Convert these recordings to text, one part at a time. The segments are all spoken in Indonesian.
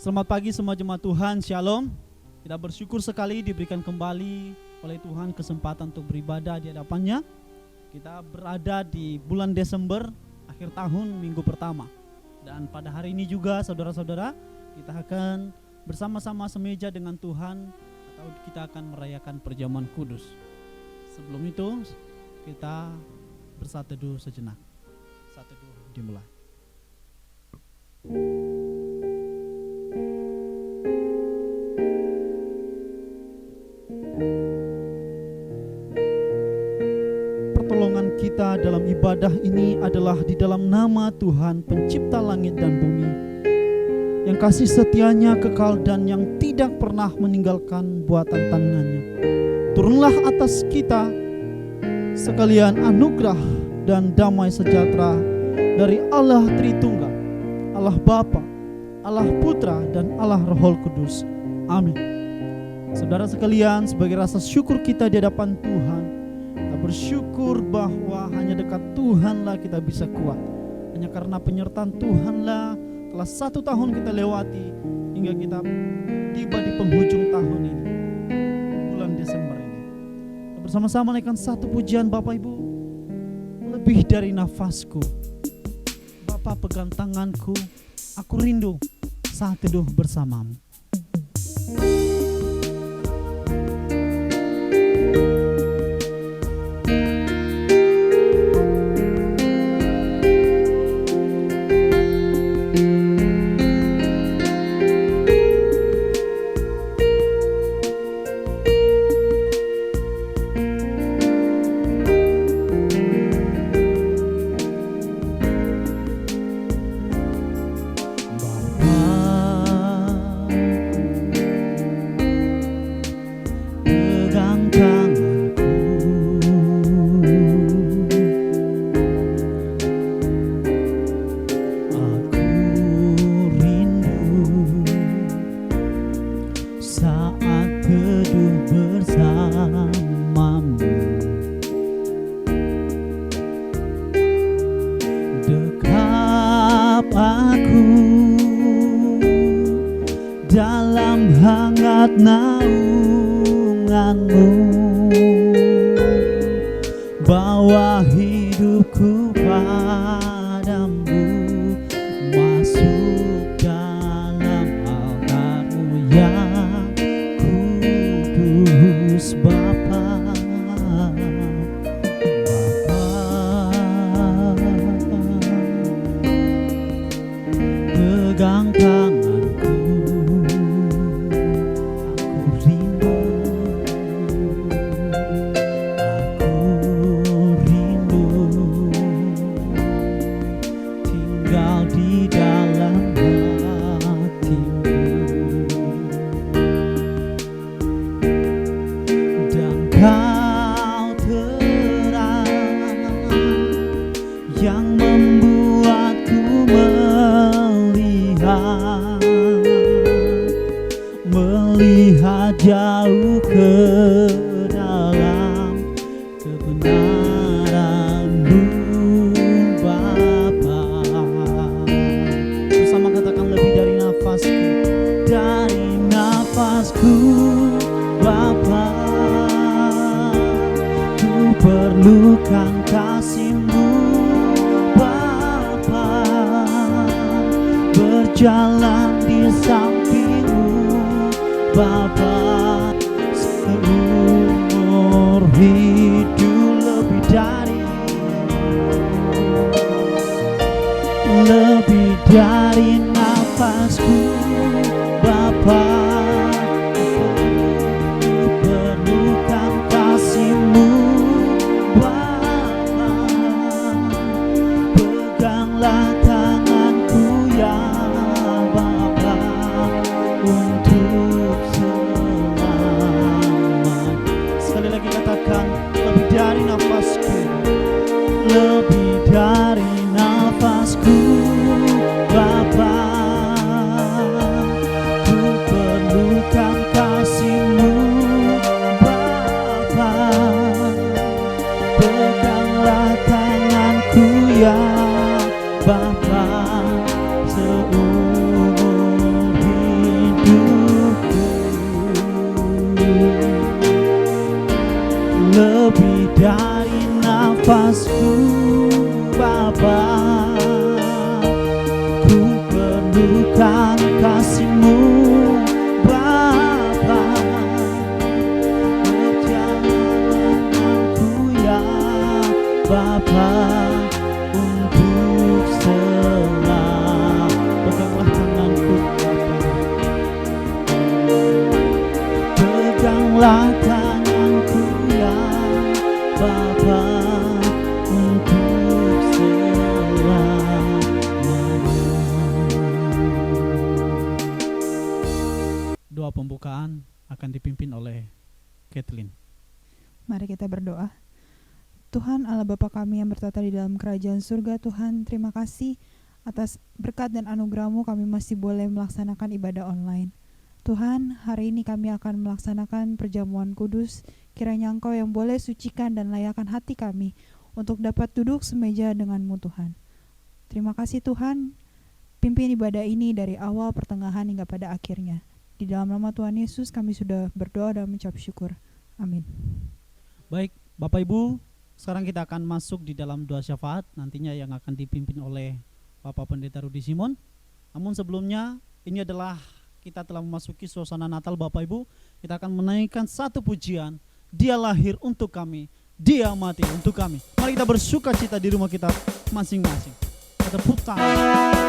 Selamat pagi semua jemaat Tuhan, Shalom. Kita bersyukur sekali diberikan kembali oleh Tuhan kesempatan untuk beribadah di hadapannya. Kita berada di bulan Desember, akhir tahun, minggu pertama. Dan pada hari ini juga saudara-saudara, kita akan bersama-sama semeja dengan Tuhan, atau kita akan merayakan perjamuan kudus. Sebelum itu, kita bersatu teduh sejenak. Satu teduh dimulai. Pertolongan kita dalam ibadah ini adalah di dalam nama Tuhan pencipta langit dan bumi, yang kasih setianya kekal dan yang tidak pernah meninggalkan buatan tangannya. Turunlah atas kita sekalian anugerah dan damai sejahtera dari Allah Tritunggal, Allah Bapa, Allah Putra dan Allah Roh Kudus. Amin. Saudara sekalian, sebagai rasa syukur kita di hadapan Tuhan, kita bersyukur bahwa hanya dekat Tuhanlah kita bisa kuat. Hanya karena penyertaan Tuhanlah telah 1 tahun kita lewati hingga kita tiba di penghujung tahun ini, bulan Desember ini. Kita bersama-sama naikkan satu pujian Bapak Ibu. Lebih dari nafasku, Bapa pegang tanganku, aku rindu saat teduh bersamamu. Bawa hidupku padamu, masuk dalam altar-Mu yang kudus Bapa. Pegang tanganku, aku rindu. Melihat jauh ke dalam kebenaran-Mu Bapa. Bersama katakan lebih dari nafasku Bapa. Ku perlukan kasih-Mu Bapa, berjalan di samping-Mu Bapa, seumur hidup lebih dari nafasku Bapa. Ku perlukan kasih-Mu Bapa, peganglah tanganku ya Bapa, untuk selamanya. pembukaan akan dipimpin oleh Kathleen. Mari kita berdoa. Tuhan Allah Bapa kami yang bertata di dalam kerajaan surga, Tuhan terima kasih atas berkat dan anugerah-Mu kami masih boleh melaksanakan ibadah online. Tuhan, hari ini kami akan melaksanakan perjamuan kudus. Kiranya Engkau yang boleh sucikan dan layakkan hati kami untuk dapat duduk semeja dengan-Mu Tuhan. Terima kasih Tuhan, pimpin ibadah ini dari awal, pertengahan hingga pada akhirnya. Di dalam nama Tuhan Yesus kami sudah berdoa dan mengucap syukur. Amin. Baik, Bapak Ibu, sekarang kita akan masuk di dalam doa syafaat nantinya yang akan dipimpin oleh Bapak Pendeta Rudi Simon. Namun sebelumnya, ini adalah kita telah memasuki suasana Natal Bapak Ibu. Kita akan menaikkan satu pujian. Dia lahir untuk kami, Dia mati untuk kami. Mari kita bersuka cita di rumah kita masing-masing. Tepuk tangan.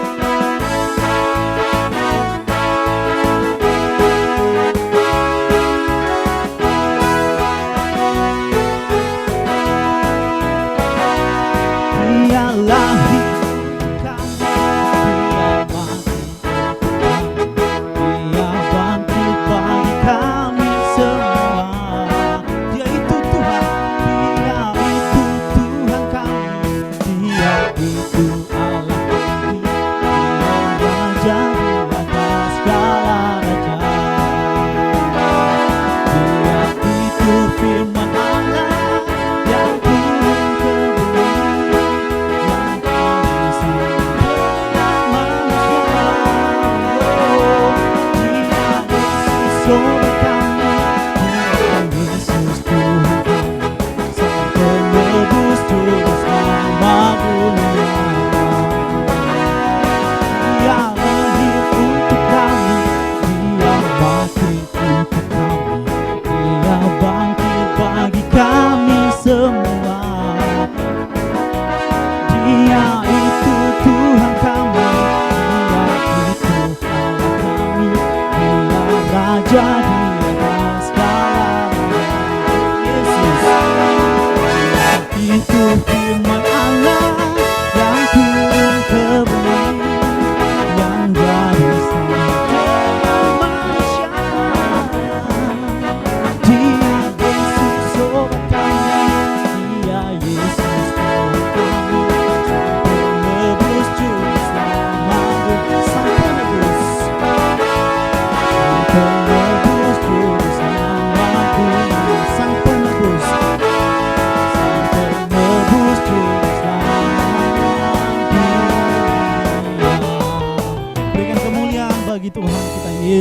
Dia lahir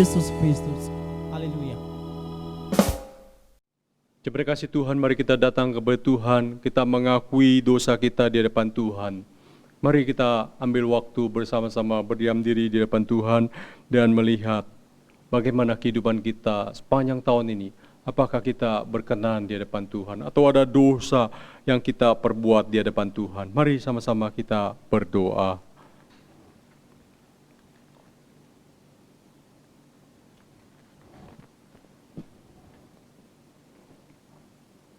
Yesus Kristus. Haleluya. Terima kasih Tuhan, mari kita datang kepada Tuhan, kita mengakui dosa kita di hadapan Tuhan. Mari kita ambil waktu bersama-sama berdiam diri di hadapan Tuhan dan melihat bagaimana kehidupan kita sepanjang tahun ini. Apakah kita berkenan di hadapan Tuhan atau ada dosa yang kita perbuat di hadapan Tuhan. Mari sama-sama kita berdoa.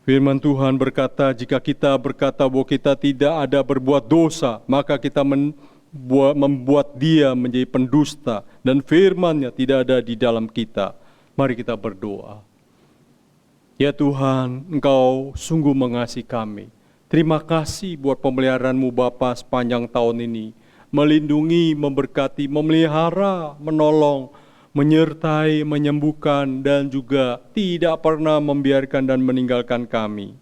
Firman Tuhan berkata, jika kita berkata bahwa kita tidak ada berbuat dosa, maka kita membuat Dia menjadi pendusta dan firman-Nya tidak ada di dalam kita. Mari kita berdoa. Ya Tuhan, Engkau sungguh mengasihi kami. Terima kasih buat pemeliharaan-Mu Bapa sepanjang tahun ini. Melindungi, memberkati, memelihara, menolong, menyertai, menyembuhkan, dan juga tidak pernah membiarkan dan meninggalkan kami.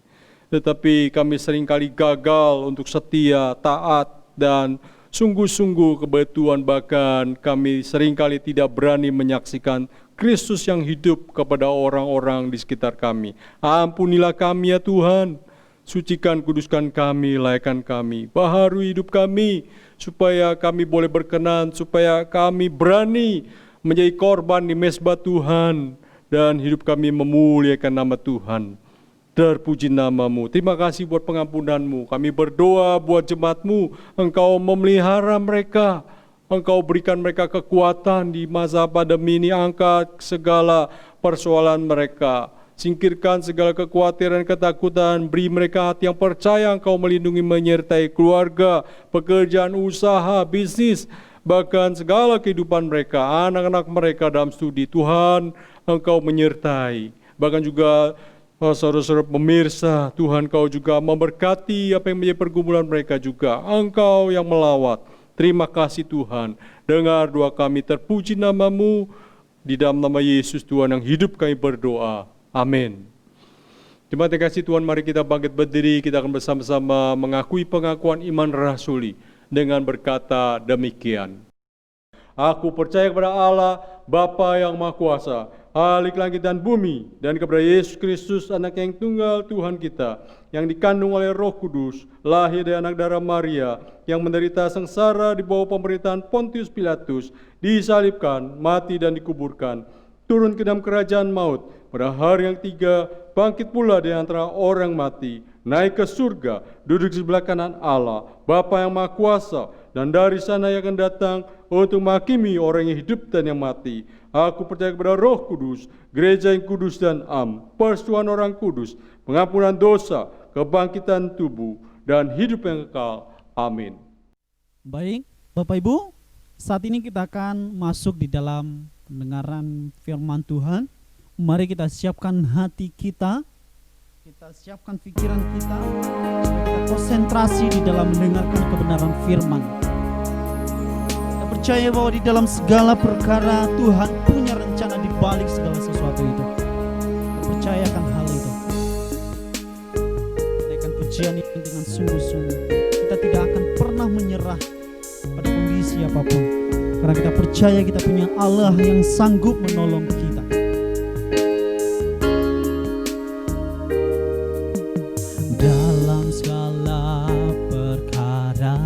Tetapi kami seringkali gagal untuk setia, taat, dan sungguh-sungguh kepada Tuhan. Bahkan kami seringkali tidak berani menyaksikan Kristus yang hidup kepada orang-orang di sekitar kami. Ampunilah kami ya Tuhan, sucikan, kuduskan kami, layakkan kami, baharui hidup kami, supaya kami boleh berkenan, supaya kami berani menjadi korban di mezbah Tuhan, dan hidup kami memuliakan nama Tuhan. Terpuji nama-Mu. Terima kasih buat pengampunan-Mu. Kami berdoa buat jemaat-Mu, Engkau memelihara mereka, Engkau berikan mereka kekuatan di masa pandemi ini. Angkat segala persoalan mereka, singkirkan segala kekhawatiran, ketakutan, beri mereka hati yang percaya Engkau melindungi, menyertai keluarga, pekerjaan, usaha, bisnis. bahkan segala kehidupan mereka, anak-anak mereka dalam studi. Tuhan, Engkau menyertai. Bahkan juga saudara-saudara pemirsa, Tuhan Kau juga memberkati apa yang menjadi pergumulan mereka juga. Engkau yang melawat. Terima kasih Tuhan. Dengar doa kami, terpuji nama-Mu. Di dalam nama Yesus Tuhan yang hidup kami berdoa. Amin. Terima kasih Tuhan, mari kita bangkit berdiri, kita akan bersama-sama mengakui pengakuan iman rasuli dengan berkata demikian. Aku percaya kepada Allah, Bapa yang Maha Kuasa, Khalik langit dan bumi, dan kepada Yesus Kristus, Anak yang tunggal Tuhan kita, yang dikandung oleh Roh Kudus, lahir dari anak darah Maria, yang menderita sengsara di bawah pemerintahan Pontius Pilatus, disalibkan, mati dan dikuburkan, turun ke dalam kerajaan maut, pada hari yang ketiga bangkit pula dari antara orang mati, naik ke surga, duduk di sebelah kanan Allah, Bapa yang Maha Kuasa, dan dari sana yang akan datang untuk menghakimi orang yang hidup dan yang mati. Aku percaya kepada Roh Kudus, gereja yang kudus dan persekutuan orang kudus, pengampunan dosa, kebangkitan tubuh, dan hidup yang kekal. Amin. Baik, Bapak Ibu, saat ini kita akan masuk di dalam pendengaran firman Tuhan. Mari kita siapkan hati kita siapkan pikiran kita, kita konsentrasi di dalam mendengarkan kebenaran firman. Kita percaya bahwa di dalam segala perkara Tuhan punya rencana di balik segala sesuatu itu. Kita percayakan hal itu. Kita akan pujian ini dengan sungguh-sungguh. Kita tidak akan pernah menyerah pada kondisi apapun, karena kita percaya kita punya Allah yang sanggup menolong kita. Dalam segala perkara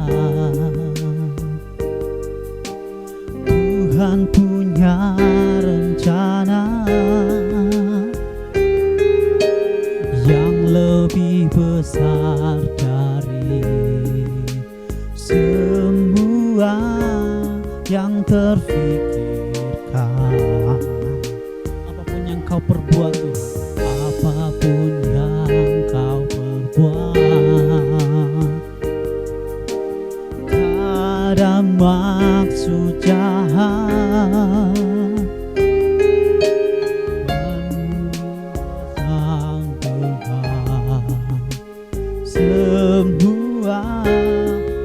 Tuhan punya rencana yang lebih besar dari semua yang terfikirkan. Apapun yang kau perbuat Tuhan, apapun yang kau perbuat, tak ada maksud jahat, sang Tuhan, semua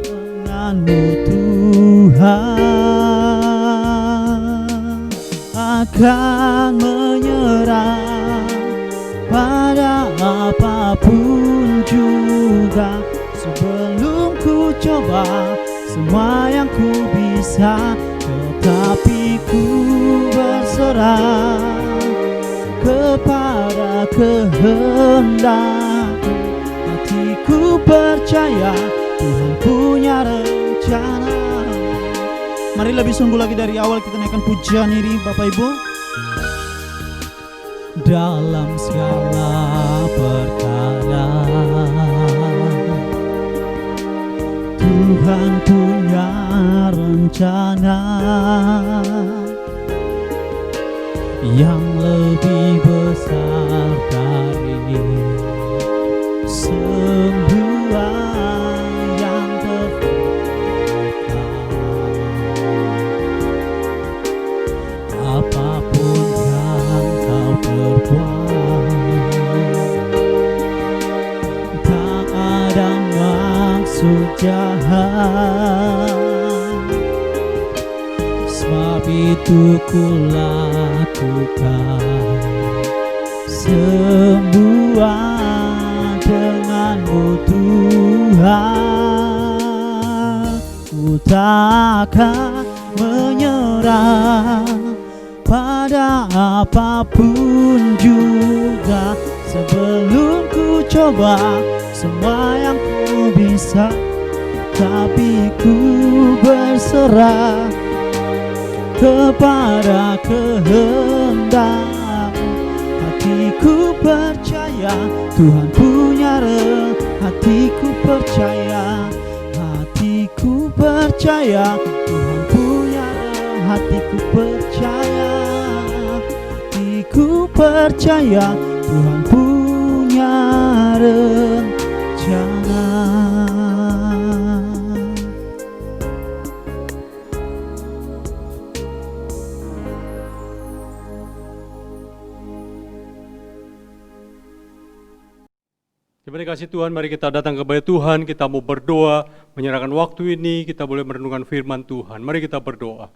denganmu Tuhan akan menyerah pada apapun juga. Sebelum ku coba semua yang ku bisa, tetapi ku berserah kepada kehendak. Hatiku percaya Tuhan punya rencana. Mari lebih sungguh lagi dari awal kita naikkan pujian ini Bapak Ibu. Dalam segala perkara Tuhan punya rencana yang lebih besar dari semua yang terfikirkan. Apapun yang kau perbuat, tak ada maksud jahat. Sebab itu ku lakukan semua denganmu Tuhan. Ku takkan menyerah pada apapun juga. Sebelum ku coba semua yang ku bisa, tapi ku berserah kepada kehendak. Hatiku percaya Tuhan punya hatiku percaya, hatiku percaya Tuhan punya hatiku percaya, hatiku percaya Tuhan punya rencana. Terima kasih Tuhan, mari kita datang kepada Tuhan, kita mau berdoa, menyerahkan waktu ini, kita boleh merenungkan firman Tuhan. Mari kita berdoa.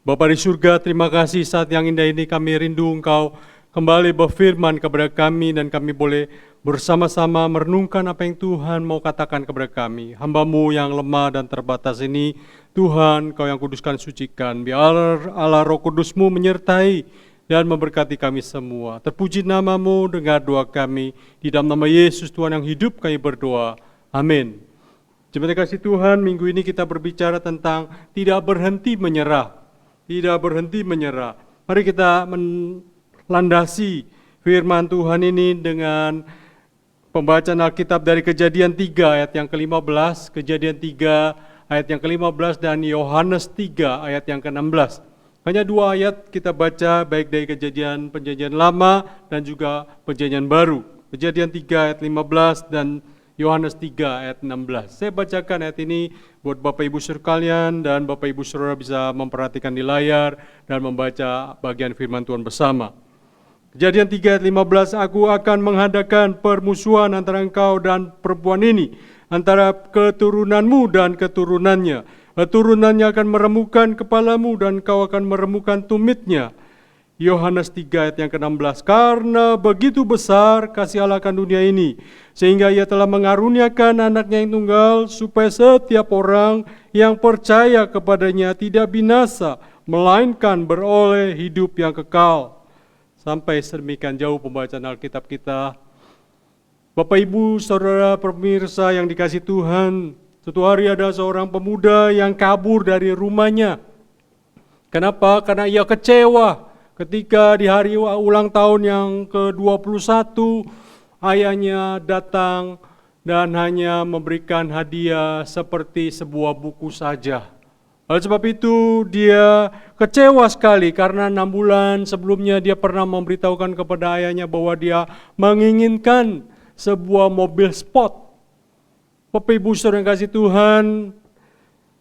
Bapa di surga, terima kasih saat yang indah ini kami rindu Engkau kembali berfirman kepada kami dan kami boleh bersama-sama merenungkan apa yang Tuhan mau katakan kepada kami. Hamba-Mu yang lemah dan terbatas ini, Tuhan, Kau yang kuduskan, sucikan. Biar Allah Roh Kudus-Mu menyertai dan memberkati kami semua. Terpuji nama-Mu, dengar doa kami. Di dalam nama Yesus Tuhan yang hidup kami berdoa. Amin. Terima kasih Tuhan, minggu ini kita berbicara tentang tidak berhenti menyerah. Tidak berhenti menyerah. Mari kita melandasi firman Tuhan ini dengan pembacaan Alkitab dari Kejadian 3 ayat yang ke-15, Kejadian 3 ayat yang ke-15 dan Yohanes 3 ayat yang ke-16. Hanya 2 ayat kita baca baik dari Perjanjian Lama dan juga Perjanjian Baru. Kejadian 3 ayat 15 dan Yohanes 3 ayat 16. Saya bacakan ayat ini buat Bapak Ibu Saudara kalian dan Bapak Ibu Saudara bisa memperhatikan di layar dan membaca bagian firman Tuhan bersama. Kejadian 3 ayat 15, Aku akan mengadakan permusuhan antara engkau dan perempuan ini, antara keturunanmu dan keturunannya. Keturunannya akan meremukkan kepalamu dan kau akan meremukkan tumitnya. Yohanes 3 ayat yang ke-16, Karena begitu besar kasih Allah akan dunia ini, sehingga Ia telah mengaruniakan anaknya yang tunggal, supaya setiap orang yang percaya kepadanya tidak binasa, melainkan beroleh hidup yang kekal. Sampai sedemikian jauh pembacaan Alkitab kita. Bapak Ibu Saudara pemirsa yang dikasihi Tuhan, suatu hari ada seorang pemuda yang kabur dari rumahnya. Kenapa? Karena ia kecewa ketika di hari ulang tahun yang ke-21 ayahnya datang dan hanya memberikan hadiah seperti sebuah buku saja. Oleh sebab itu dia kecewa sekali karena 6 bulan sebelumnya dia pernah memberitahukan kepada ayahnya bahwa dia menginginkan sebuah mobil sport. Bapak Ibu Saudara yang kasih Tuhan,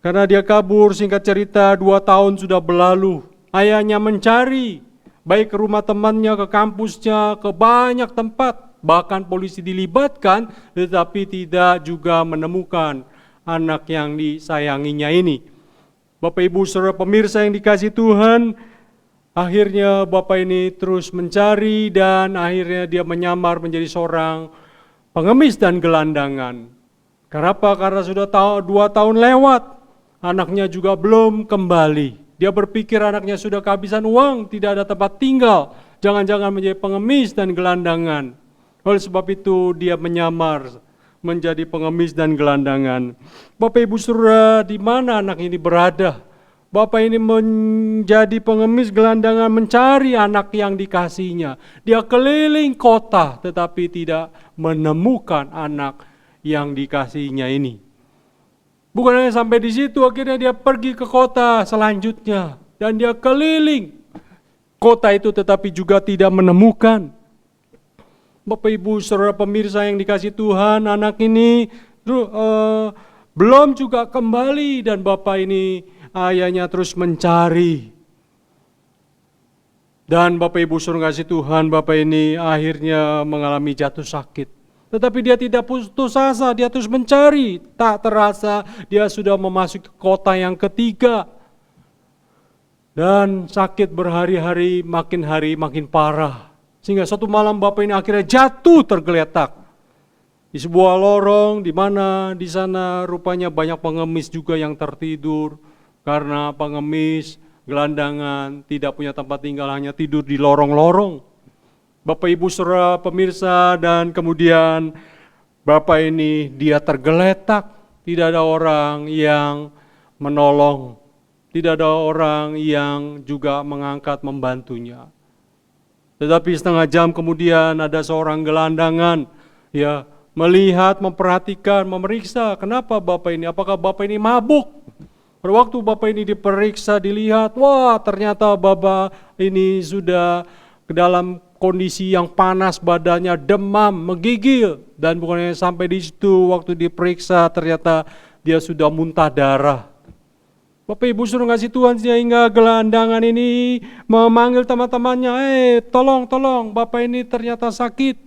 karena dia kabur, singkat cerita 2 tahun sudah berlalu. Ayahnya mencari, baik ke rumah temannya, ke kampusnya, ke banyak tempat. Bahkan polisi dilibatkan, tetapi tidak juga menemukan anak yang disayanginya ini. Bapak Ibu Saudara pemirsa yang dikasih Tuhan, akhirnya Bapak ini terus mencari dan akhirnya dia menyamar menjadi seorang pengemis dan gelandangan. Kenapa? Karena sudah 2 tahun lewat, anaknya juga belum kembali. Dia berpikir anaknya sudah kehabisan uang, tidak ada tempat tinggal, jangan-jangan menjadi pengemis dan gelandangan. Oleh sebab itu dia menyamar menjadi pengemis dan gelandangan. Bapak Ibu Saudara, di mana anak ini berada? Bapak ini menjadi pengemis gelandangan mencari anak yang dikasihnya. Dia keliling kota tetapi tidak menemukan anak yang dikasihnya ini. Bukan hanya sampai di situ, akhirnya dia pergi ke kota selanjutnya dan dia keliling kota itu tetapi juga tidak menemukan. Bapak Ibu Saudara pemirsa yang dikasih Tuhan, anak ini belum juga kembali dan bapak ini ayahnya terus mencari. Dan Bapak Ibu Saudara kasih Tuhan, bapak ini akhirnya mengalami jatuh sakit. Tetapi dia tidak putus asa, dia terus mencari. Tak terasa dia sudah memasuki kota yang ketiga. Dan sakit berhari-hari makin parah. Sehingga suatu malam bapak ini akhirnya jatuh tergeletak. Di sebuah lorong di mana di sana rupanya banyak pengemis juga yang tertidur. Karena pengemis, gelandangan, tidak punya tempat tinggal, hanya tidur di lorong-lorong. Bapak Ibu Saudara pemirsa dan kemudian bapak ini dia tergeletak, tidak ada orang yang menolong, tidak ada orang yang juga mengangkat membantunya. Tetapi setengah jam kemudian ada seorang gelandangan ya melihat, memperhatikan, memeriksa kenapa bapak ini, apakah bapak ini mabuk. Pada waktu bapak ini diperiksa, dilihat, wah ternyata bapak ini sudah ke dalam kondisi yang panas, badannya demam, menggigil, dan bukannya sampai di situ waktu diperiksa ternyata dia sudah muntah darah. Bapak Ibu suruh ngasih Tuhan sehingga gelandangan ini memanggil teman-temannya, tolong, bapak ini ternyata sakit.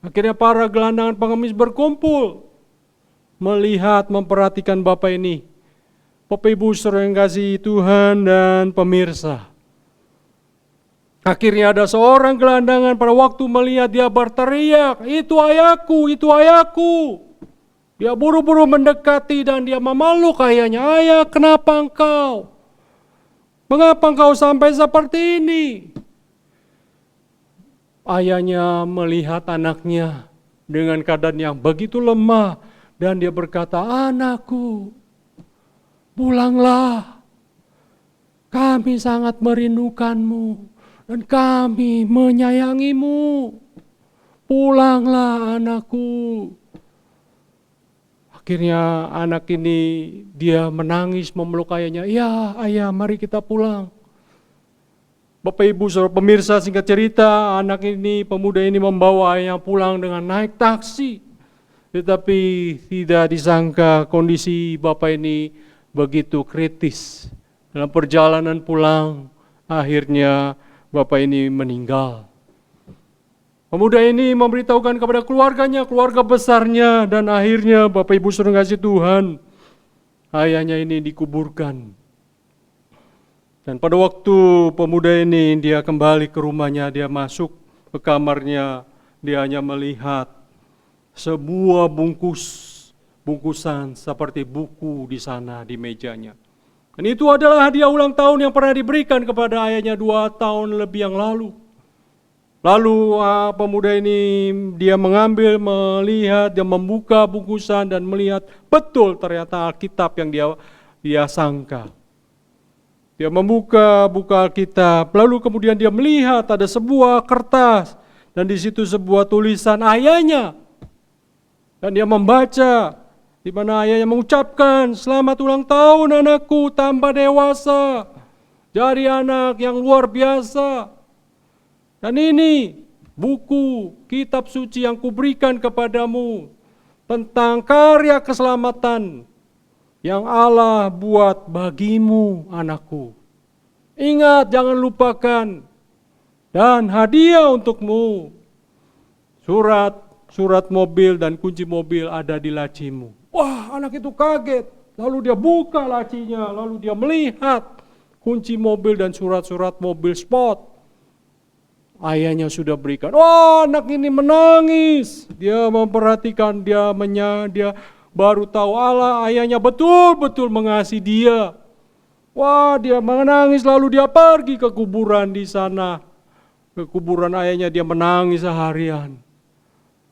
Akhirnya para gelandangan pengemis berkumpul, melihat, memperhatikan Bapak ini. Bapak Ibu saudara yang kasih Tuhan dan pemirsa. Akhirnya ada seorang gelandangan pada waktu melihat dia berteriak, "Itu ayahku, itu ayahku." Dia buru-buru mendekati dan dia memeluk ayahnya. "Ayah, kenapa engkau? Mengapa engkau sampai seperti ini?" Ayahnya melihat anaknya dengan keadaan yang begitu lemah dan dia berkata, "Anakku, pulanglah. Kami sangat merindukanmu dan kami menyayangimu. Pulanglah anakku." Akhirnya anak ini dia menangis memeluk ayahnya. "Ya ayah, mari kita pulang." Bapak Ibu saudara pemirsa, singkat cerita, anak ini, pemuda ini membawa ayahnya pulang dengan naik taksi. Tetapi tidak disangka kondisi Bapak ini begitu kritis. Dalam perjalanan pulang, akhirnya Bapak ini meninggal. Pemuda ini memberitahukan kepada keluarganya, keluarga besarnya, dan akhirnya Bapak Ibu saudara kasih Tuhan, ayahnya ini dikuburkan. Dan pada waktu pemuda ini dia kembali ke rumahnya, dia masuk ke kamarnya, dia hanya melihat sebuah bungkusan seperti buku di sana di mejanya. Dan itu adalah hadiah ulang tahun yang pernah diberikan kepada ayahnya 2 tahun lebih yang lalu. Lalu pemuda ini dia mengambil, melihat, dia membuka bungkusan dan melihat betul ternyata Alkitab yang dia sangka. Dia membuka Alkitab, lalu kemudian dia melihat ada sebuah kertas dan di situ sebuah tulisan ayahnya. Dan dia membaca di mana ayahnya mengucapkan, "Selamat ulang tahun anakku, tambah dewasa, jadi anak yang luar biasa. Dan ini buku kitab suci yang kuberikan kepadamu tentang karya keselamatan yang Allah buat bagimu anakku. Ingat, jangan lupakan. Dan hadiah untukmu, surat mobil dan kunci mobil ada di lacimu." Wah, anak itu kaget. Lalu dia buka lacinya, lalu dia melihat kunci mobil dan surat-surat mobil sport. Ayahnya sudah berikan. Wah, anak ini menangis. Dia memperhatikan, dia baru tahu Allah, ayahnya betul-betul mengasihi dia. Wah, dia menangis lalu dia pergi ke kuburan di sana. Ke kuburan ayahnya dia menangis seharian.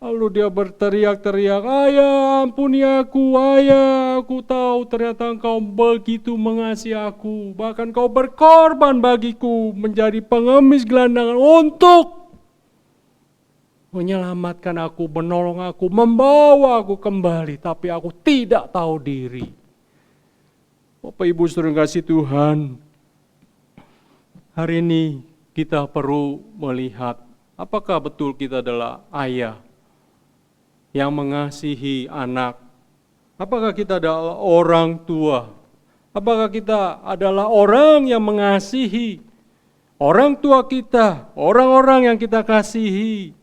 Lalu dia berteriak-teriak, "Ayah, ampuni aku, ayah, aku tahu ternyata engkau begitu mengasihi aku. Bahkan kau berkorban bagiku menjadi pengemis gelandangan untuk menyelamatkan aku, menolong aku, membawa aku kembali, tapi aku tidak tahu diri." Bapak Ibu saudara kasih Tuhan, hari ini kita perlu melihat apakah betul kita adalah ayah yang mengasihi anak. Apakah kita adalah orang tua? Apakah kita adalah orang yang mengasihi orang tua kita, orang-orang yang kita kasihi?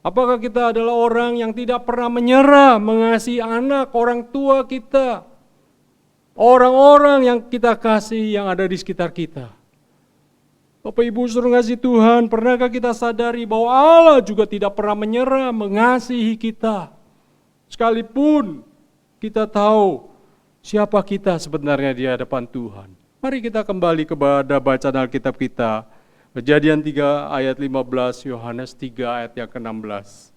Apakah kita adalah orang yang tidak pernah menyerah mengasihi anak, orang tua kita, orang-orang yang kita kasih yang ada di sekitar kita? Bapak Ibu saudara kasih Tuhan, pernahkah kita sadari bahwa Allah juga tidak pernah menyerah mengasihi kita? Sekalipun kita tahu siapa kita sebenarnya di hadapan Tuhan. Mari kita kembali kepada bacaan Alkitab kita. Kejadian 3 ayat 15, Yohanes 3 ayat yang ke-16.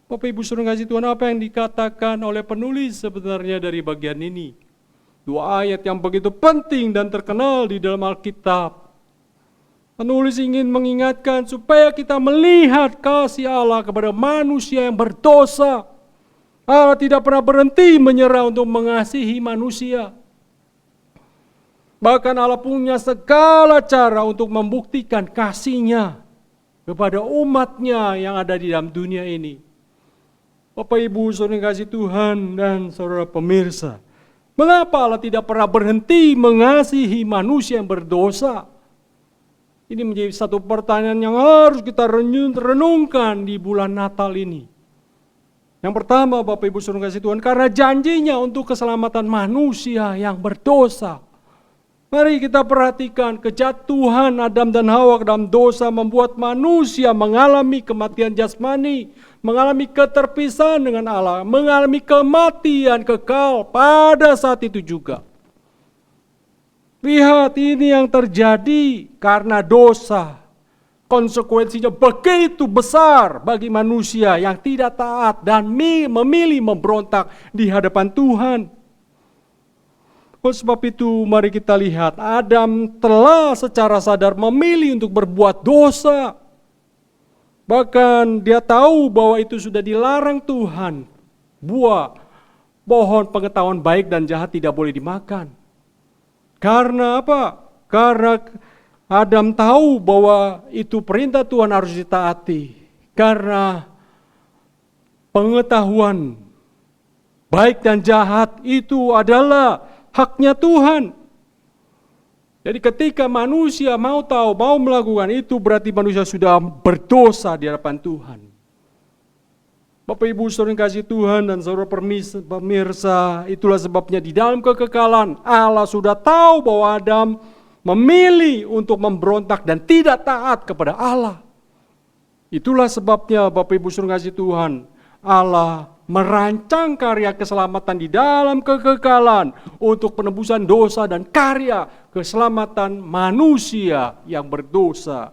Bapak Ibu saudara kasih Tuhan, apa yang dikatakan oleh penulis sebenarnya dari bagian ini? 2 ayat yang begitu penting dan terkenal di dalam Alkitab. Penulis ingin mengingatkan supaya kita melihat kasih Allah kepada manusia yang berdosa. Allah tidak pernah berhenti menyerah untuk mengasihi manusia. Bahkan Allah punya segala cara untuk membuktikan kasih-Nya kepada umat-Nya yang ada di dalam dunia ini. Bapak Ibu saudara kasih Tuhan dan saudara pemirsa, mengapa Allah tidak pernah berhenti mengasihi manusia yang berdosa? Ini menjadi satu pertanyaan yang harus kita renungkan di bulan Natal ini. Yang pertama, Bapak Ibu Saudara kasih Tuhan, karena janjinya untuk keselamatan manusia yang berdosa. Mari kita perhatikan kejatuhan Adam dan Hawa ke dalam dosa membuat manusia mengalami kematian jasmani, mengalami keterpisahan dengan Allah, mengalami kematian kekal pada saat itu juga. Lihat ini yang terjadi karena dosa. Konsekuensinya begitu besar bagi manusia yang tidak taat dan memilih memberontak di hadapan Tuhan. Oleh sebab itu mari kita lihat Adam telah secara sadar memilih untuk berbuat dosa. Bahkan dia tahu bahwa itu sudah dilarang Tuhan. Buah pohon pengetahuan baik dan jahat tidak boleh dimakan. Karena apa? Karena Adam tahu bahwa itu perintah Tuhan harus ditaati. Karena pengetahuan baik dan jahat itu adalah haknya Tuhan. Jadi ketika manusia mau tahu, mau melakukan itu, berarti manusia sudah berdosa di hadapan Tuhan. Bapak Ibu Saudara yang kasih Tuhan dan saudara pemirsa, itulah sebabnya di dalam kekekalan Allah sudah tahu bahwa Adam memilih untuk memberontak dan tidak taat kepada Allah. Itulah sebabnya Bapak Ibu Saudara kasih Tuhan, Allah merancang karya keselamatan di dalam kekekalan untuk penebusan dosa dan karya keselamatan manusia yang berdosa.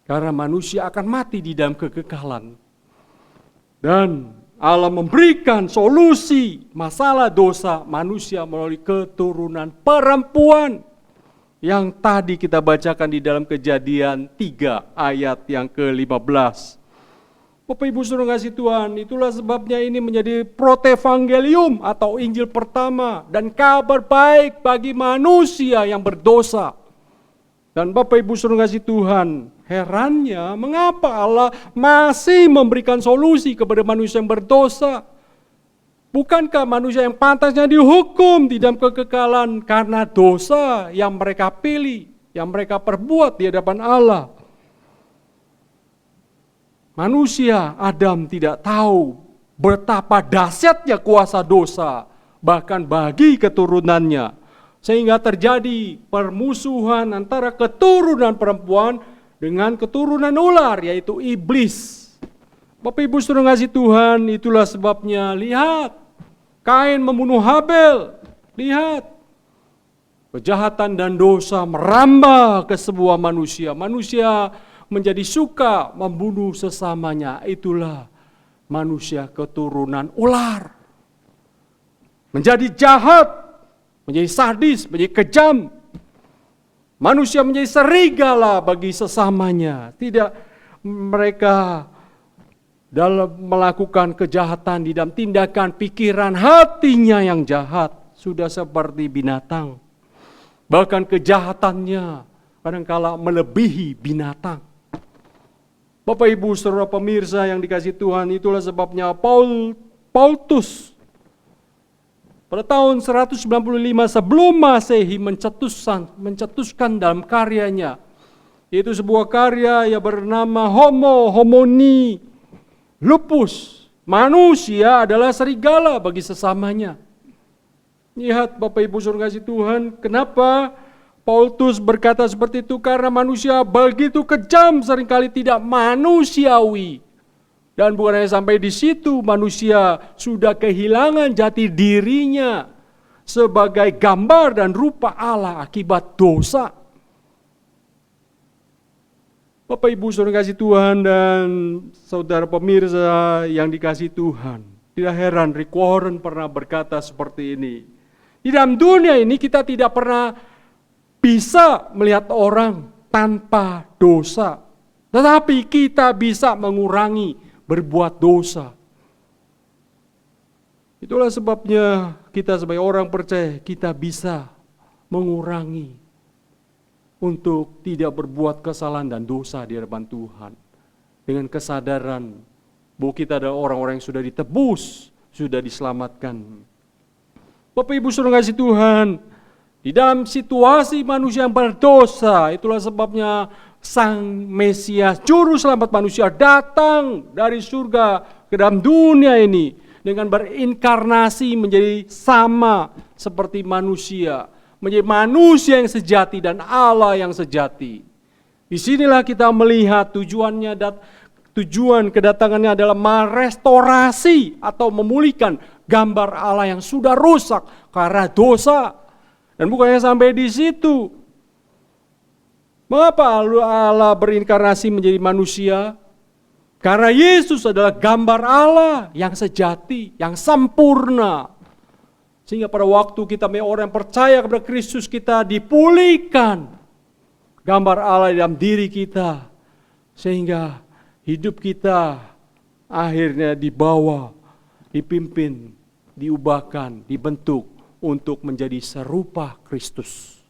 Karena manusia akan mati di dalam kekekalan. Dan Allah memberikan solusi masalah dosa manusia melalui keturunan perempuan yang tadi kita bacakan di dalam Kejadian 3 ayat yang ke-15. Bapak Ibu Saudara kasih Tuhan, itulah sebabnya ini menjadi protevangelium atau Injil pertama dan kabar baik bagi manusia yang berdosa. Dan Bapak Ibu Saudara kasih Tuhan, herannya mengapa Allah masih memberikan solusi kepada manusia yang berdosa? Bukankah manusia yang pantasnya dihukum di dalam kekekalan karena dosa yang mereka pilih, yang mereka perbuat di hadapan Allah? Manusia Adam tidak tahu betapa dahsyatnya kuasa dosa, bahkan bagi keturunannya. Sehingga terjadi permusuhan antara keturunan perempuan dengan keturunan ular, yaitu iblis. Bapak Ibu Saudara kasih Tuhan, itulah sebabnya lihat, Kain membunuh Habel. Lihat, kejahatan dan dosa merambah ke sebuah manusia. Manusia menjadi suka membunuh sesamanya. Itulah manusia keturunan ular. Menjadi jahat, menjadi sadis, menjadi kejam. Manusia menjadi serigala bagi sesamanya. Tidak mereka dalam melakukan kejahatan di dalam tindakan pikiran hatinya yang jahat. Sudah seperti binatang. Bahkan kejahatannya kadangkala melebihi binatang. Bapak Ibu Saudara pemirsa yang dikasihi Tuhan, itulah sebabnya Paulus pada tahun 195 sebelum Masehi mencetuskan dalam karyanya, yaitu sebuah karya yang bernama Homo Homini Lupus. Manusia adalah serigala bagi sesamanya. Lihat Bapak Ibu Saudara kasih Tuhan, kenapa Paulus berkata seperti itu? Karena manusia begitu kejam, seringkali tidak manusiawi. Dan bukan hanya sampai di situ, manusia sudah kehilangan jati dirinya sebagai gambar dan rupa Allah akibat dosa. Bapak Ibu Saudara kasih Tuhan dan saudara pemirsa yang dikasihi Tuhan, tidak heran Rick Warren pernah berkata seperti ini. Di dalam dunia ini kita tidak pernah bisa melihat orang tanpa dosa, tetapi kita bisa mengurangi berbuat dosa. Itulah sebabnya kita sebagai orang percaya kita bisa mengurangi untuk tidak berbuat kesalahan dan dosa di hadapan Tuhan. Dengan kesadaran bahwa kita adalah orang-orang yang sudah ditebus, sudah diselamatkan. Bapak Ibu Saudara kasih Tuhan, Di dalam situasi manusia yang berdosa, itulah sebabnya Sang Mesias, Juru Selamat manusia datang dari surga ke dalam dunia ini dengan berinkarnasi menjadi sama seperti manusia, menjadi manusia yang sejati dan Allah yang sejati. Disinilah kita melihat tujuan kedatangannya adalah merestorasi atau memulihkan gambar Allah yang sudah rusak karena dosa. Dan bukannya sampai di situ. Mengapa Allah berinkarnasi menjadi manusia? Karena Yesus adalah gambar Allah yang sejati, yang sempurna. Sehingga pada waktu kita orang yang percaya kepada Kristus, kita dipulihkan gambar Allah dalam diri kita. Sehingga hidup kita akhirnya dibawa, dipimpin, diubahkan, dibentuk untuk menjadi serupa Kristus.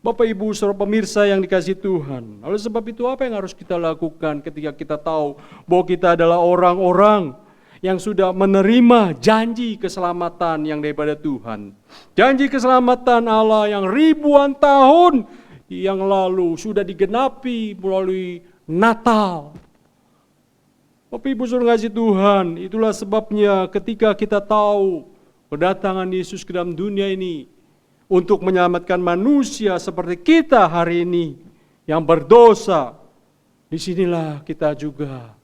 Bapak Ibu saudara pemirsa yang dikasihi Tuhan, oleh sebab itu apa yang harus kita lakukan ketika kita tahu bahwa kita adalah orang-orang yang sudah menerima janji keselamatan yang daripada Tuhan. Janji keselamatan Allah yang ribuan tahun yang lalu sudah digenapi melalui Natal. Bapak Ibu saudara kasih Tuhan, itulah sebabnya ketika kita tahu kedatangan Yesus ke dalam dunia ini untuk menyelamatkan manusia seperti kita hari ini yang berdosa, disinilah kita juga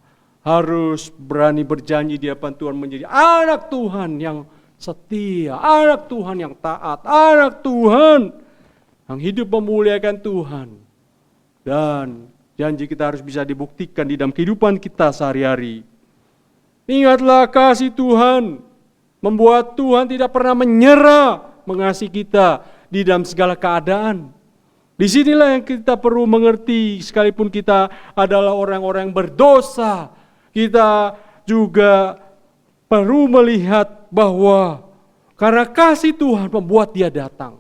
harus berani berjanji di hadapan Tuhan menjadi anak Tuhan yang setia, anak Tuhan yang taat, anak Tuhan yang hidup memuliakan Tuhan. Dan janji kita harus bisa dibuktikan di dalam kehidupan kita sehari-hari. Ingatlah kasih Tuhan membuat Tuhan tidak pernah menyerah mengasihi kita di dalam segala keadaan. Disinilah yang kita perlu mengerti, sekalipun kita adalah orang-orang yang berdosa, kita juga perlu melihat bahwa karena kasih Tuhan membuat Dia datang.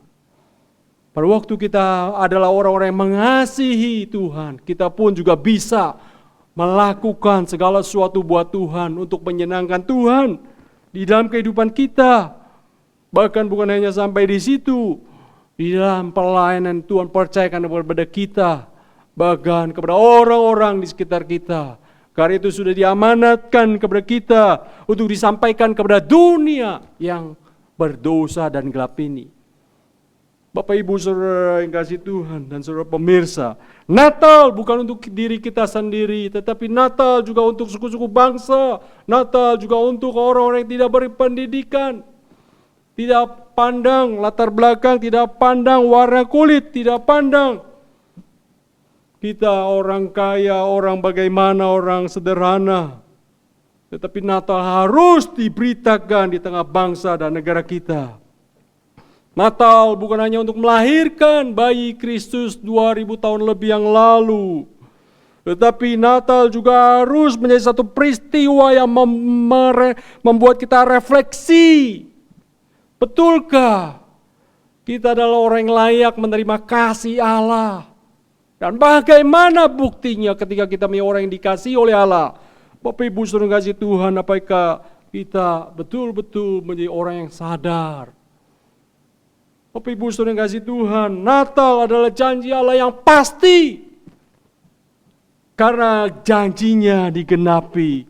Pada waktu kita adalah orang-orang yang mengasihi Tuhan, kita pun juga bisa melakukan segala sesuatu buat Tuhan untuk menyenangkan Tuhan di dalam kehidupan kita. Bahkan bukan hanya sampai di situ, di dalam pelayanan Tuhan percayakan kepada kita, bahkan kepada orang-orang di sekitar kita. Karena itu sudah diamanatkan kepada kita untuk disampaikan kepada dunia yang berdosa dan gelap ini. Bapak Ibu saudara yang kasih Tuhan dan saudara pemirsa, Natal bukan untuk diri kita sendiri, tetapi Natal juga untuk suku-suku bangsa. Natal juga untuk orang-orang yang tidak berpendidikan, tidak pandang latar belakang, tidak pandang warna kulit, tidak pandang kita orang kaya, orang bagaimana, orang sederhana. Tetapi Natal harus diberitakan di tengah bangsa dan negara kita. Natal bukan hanya untuk melahirkan bayi Kristus 2000 tahun lebih yang lalu. Tetapi Natal juga harus menjadi satu peristiwa yang membuat kita refleksi. Betulkah kita adalah orang yang layak menerima kasih Allah? Dan bagaimana buktinya ketika kita menjadi orang yang dikasihi oleh Allah? Bapak Ibu saudara kasih Tuhan, apakah kita betul-betul menjadi orang yang sadar? Bapak Ibu saudara yang kasih Tuhan, Natal adalah janji Allah yang pasti. Karena janjinya digenapi,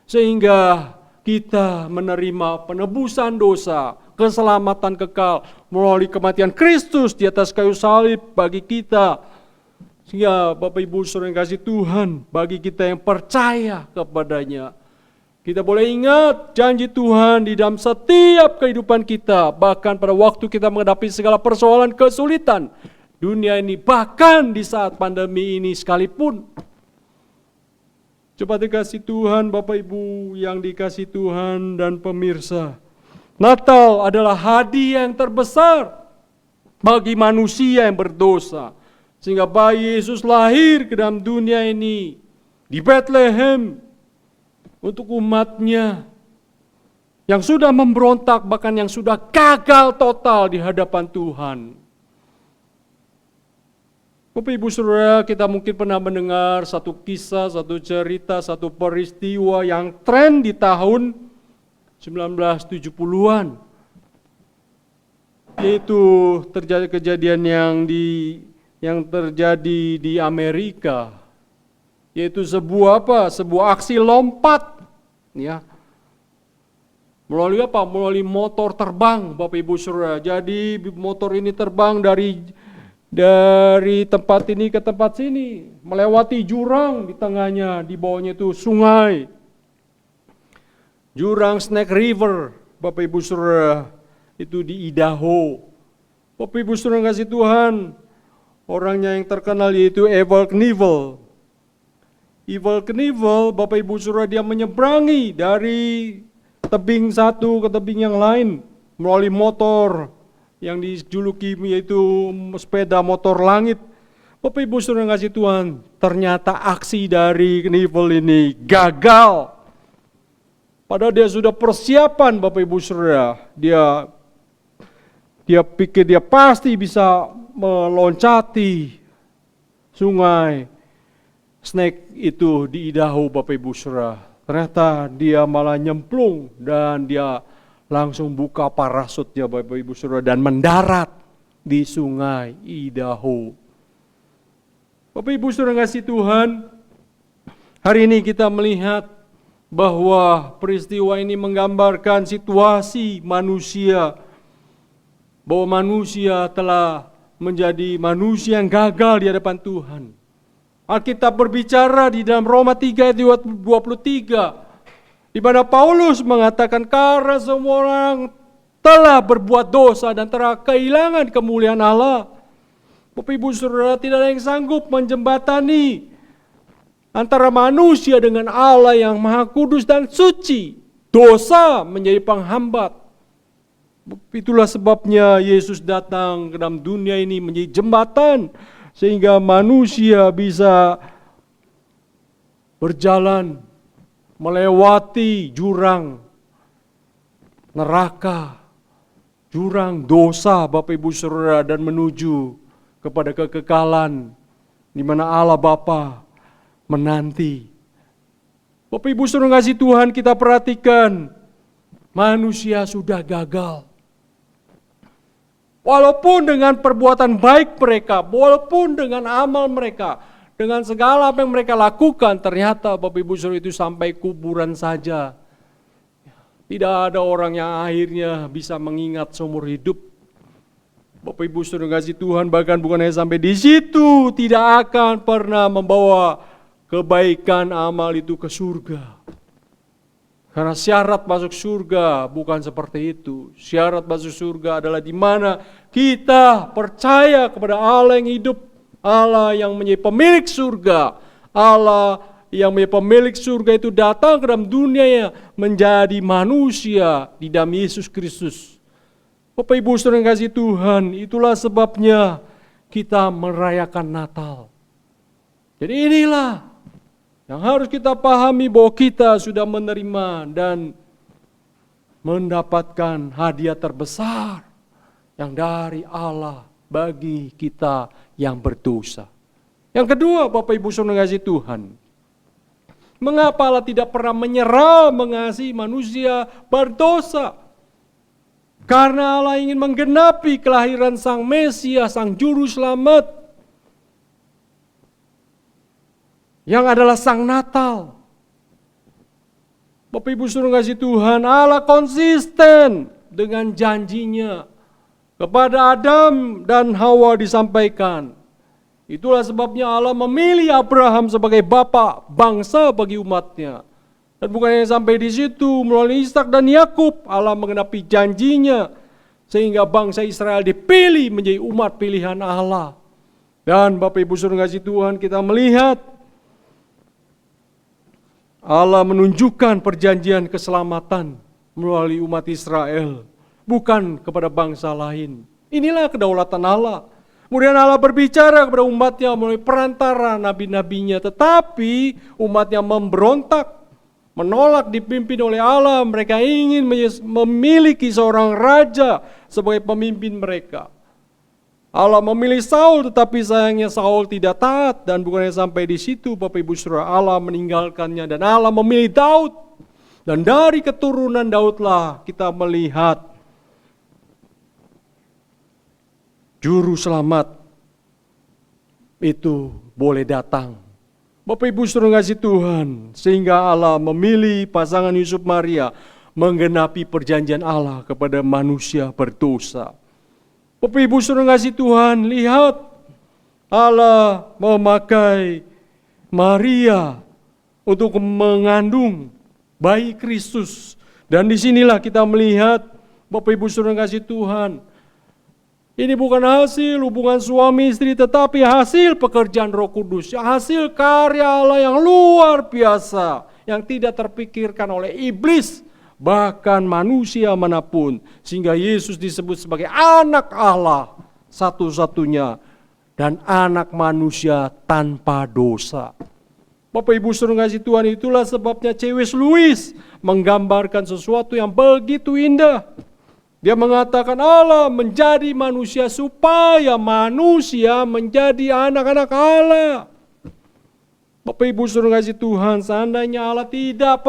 sehingga kita menerima penebusan dosa, keselamatan kekal melalui kematian Kristus di atas kayu salib bagi kita. Sehingga Bapak Ibu saudara yang kasih Tuhan, bagi kita yang percaya kepadanya, kita boleh ingat janji Tuhan di dalam setiap kehidupan kita, bahkan pada waktu kita menghadapi segala persoalan kesulitan dunia ini, bahkan di saat pandemi ini sekalipun. Coba dikasih Tuhan, Bapak Ibu yang dikasih Tuhan dan pemirsa, Natal adalah hadiah yang terbesar bagi manusia yang berdosa. Sehingga bayi Yesus lahir ke dalam dunia ini di Bethlehem untuk umatnya yang sudah memberontak, bahkan yang sudah gagal total di hadapan Tuhan. Bapak Ibu Saudara, kita mungkin pernah mendengar satu kisah, satu cerita, satu peristiwa yang tren di tahun 1970-an. yaitu terjadi kejadian yang terjadi di Amerika, yaitu sebuah aksi lompat, ya. Melalui apa? Melalui motor terbang, Bapak Ibu Saudara. Jadi motor ini terbang dari tempat ini ke tempat sini, melewati jurang di tengahnya, di bawahnya itu sungai. Jurang Snake River, Bapak Ibu Saudara, itu di Idaho. Bapak Ibu Saudara kasih Tuhan, orangnya yang terkenal yaitu Evel Knievel. Evel Knievel, Bapak Ibu Saudara, dia menyeberangi dari tebing satu ke tebing yang lain melalui motor yang dijuluki yaitu sepeda motor langit. Bapak Ibu Saudara kasih Tuhan, ternyata aksi dari Knievel ini gagal. Padahal dia sudah persiapan, Bapak Ibu Saudara. Dia pikir dia pasti bisa meloncati sungai Snake itu di Idaho, Bapak Ibu Saudara. Ternyata dia malah nyemplung dan dia langsung buka parasutnya, Bapak Ibu Saudara, dan mendarat di sungai Idaho. Bapak Ibu Saudara kasih Tuhan, hari ini kita melihat bahwa peristiwa ini menggambarkan situasi manusia, bahwa manusia telah menjadi manusia yang gagal di hadapan Tuhan. Alkitab berbicara di dalam Roma 3 ayat 23, di mana Paulus mengatakan karena semua orang telah berbuat dosa dan telah kehilangan kemuliaan Allah. Bapak Ibu Saudara, tidak ada yang sanggup menjembatani antara manusia dengan Allah yang Maha Kudus dan suci. Dosa menjadi penghambat. Itulah sebabnya Yesus datang ke dalam dunia ini menjadi jembatan, sehingga manusia bisa berjalan melewati jurang neraka, jurang dosa, Bapak Ibu Saudara, dan menuju kepada kekekalan di mana Allah Bapa menanti. Bapak Ibu Saudara kasih Tuhan, kita perhatikan manusia sudah gagal. Walaupun dengan perbuatan baik mereka, walaupun dengan amal mereka, dengan segala apa yang mereka lakukan, ternyata Bapak Ibu Saudara itu sampai kuburan saja. Tidak ada orang yang akhirnya bisa mengingat seumur hidup. Bapak Ibu Saudara kasih Tuhan, bahkan bukan hanya sampai di situ, tidak akan pernah membawa kebaikan amal itu ke surga. Karena syarat masuk surga bukan seperti itu. Syarat masuk surga adalah di mana kita percaya kepada Allah yang hidup, Allah yang menjadi pemilik surga. Allah yang menjadi pemilik surga itu datang ke dalam dunia yang menjadi manusia di dalam Yesus Kristus. Bapak Ibu Saudara yang kasih Tuhan, itulah sebabnya kita merayakan Natal. Jadi inilah yang harus kita pahami, bahwa kita sudah menerima dan mendapatkan hadiah terbesar yang dari Allah bagi kita yang berdosa. Yang kedua, Bapak Ibu Saudara kasih Tuhan, mengapa Allah tidak pernah menyerah mengasihi manusia berdosa? Karena Allah ingin menggenapi kelahiran Sang Mesias, Sang Juru Selamat, yang adalah Sang Natal. Bapak Ibu Saudara kasih Tuhan, Allah konsisten dengan janjinya kepada Adam dan Hawa disampaikan. Itulah sebabnya Allah memilih Abraham sebagai bapa bangsa bagi umatnya. Dan bukan hanya sampai di situ, melalui Ishak dan Yakub Allah menggenapi janjinya, sehingga bangsa Israel dipilih menjadi umat pilihan Allah. Dan Bapak Ibu Saudara kasih Tuhan, kita melihat Allah menunjukkan perjanjian keselamatan melalui umat Israel, bukan kepada bangsa lain. Inilah kedaulatan Allah. Kemudian Allah berbicara kepada umatnya melalui perantara nabi-nabinya, tetapi umatnya memberontak, menolak dipimpin oleh Allah. Mereka ingin memiliki seorang raja sebagai pemimpin mereka. Allah memilih Saul, tetapi sayangnya Saul tidak taat, dan bukannya sampai di situ, Bapak Ibu Saudara, Allah meninggalkannya dan Allah memilih Daud. Dan dari keturunan Daudlah kita melihat Juru selamat itu boleh datang. Bapak Ibu saudara kasih Tuhan, sehingga Allah memilih pasangan Yusuf Maria menggenapi perjanjian Allah kepada manusia berdosa. Bapak Ibu saudara kasih Tuhan, lihat Allah memakai Maria untuk mengandung bayi Kristus. Dan disinilah kita melihat, Bapak Ibu saudara kasih Tuhan, ini bukan hasil hubungan suami istri, tetapi hasil pekerjaan Roh Kudus, hasil karya Allah yang luar biasa, yang tidak terpikirkan oleh iblis, bahkan manusia manapun, sehingga Yesus disebut sebagai anak Allah satu-satunya dan anak manusia tanpa dosa. Bapak Ibu saudara kasih Tuhan, itulah sebabnya C.W. Lewis menggambarkan sesuatu yang begitu indah. Dia mengatakan Allah menjadi manusia supaya manusia menjadi anak-anak Allah. Bapak Ibu saudara kasih Tuhan, seandainya Allah tidak